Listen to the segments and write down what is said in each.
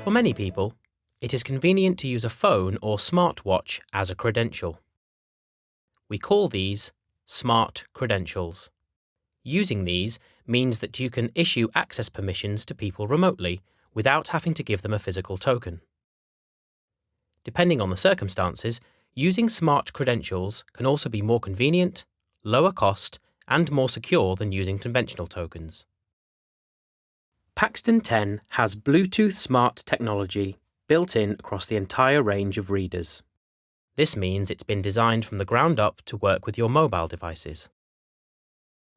For many people, it is convenient to use a phone or smartwatch as a credential. We call these smart credentials. Using these means that you can issue access permissions to people remotely without having to give them a physical token. Depending on the circumstances, using smart credentials can also be more convenient, lower cost, and more secure than using conventional tokens. Paxton10 has Bluetooth Smart technology built in across the entire range of readers. This means it's been designed from the ground up to work with your mobile devices.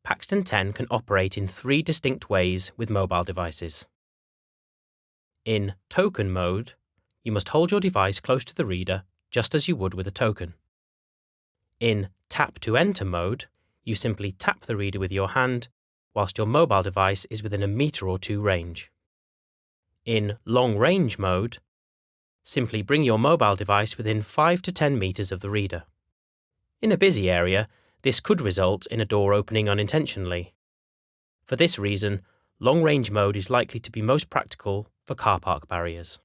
Paxton10 can operate in 3 distinct ways with mobile devices. In token mode, you must hold your device close to the reader just as you would with a token. In tap to enter mode, you simply tap the reader with your hand whilst your mobile device is within a metre or 2 range. In long range mode, simply bring your mobile device within 5 to 10 metres of the reader. In a busy area, this could result in a door opening unintentionally. For this reason, long range mode is likely to be most practical for car park barriers.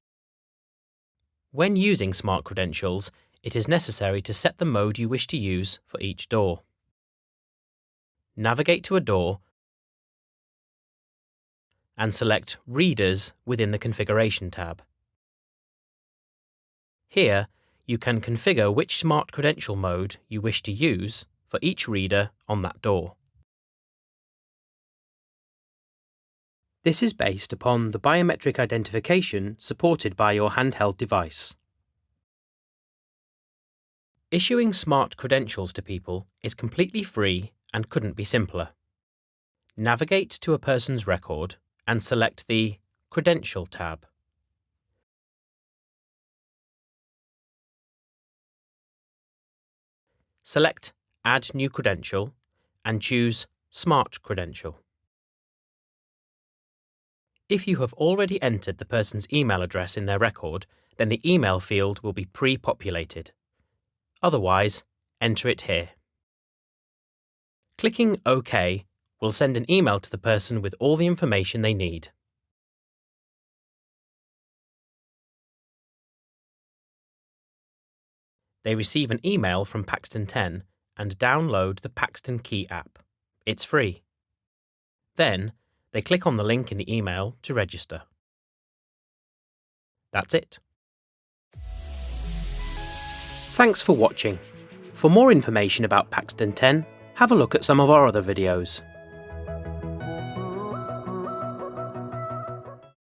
When using smart credentials, it is necessary to set the mode you wish to use for each door. Navigate to a door and select Readers within the Configuration tab. Here, you can configure which smart credential mode you wish to use for each reader on that door. This is based upon the biometric identification supported by your handheld device. Issuing smart credentials to people is completely free and couldn't be simpler. Navigate to a person's record and select the Credential tab. Select Add New Credential and choose Smart Credential. If you have already entered the person's email address in their record, then the email field will be pre-populated. Otherwise, enter it here. Clicking OK will send an email to the person with all the information they need. They receive an email from Paxton10 and download the Paxton Key app. It's free. Then, they click on the link in the email to register. That's it. Thanks for watching. For more information about Paxton10, have a look at some of our other videos.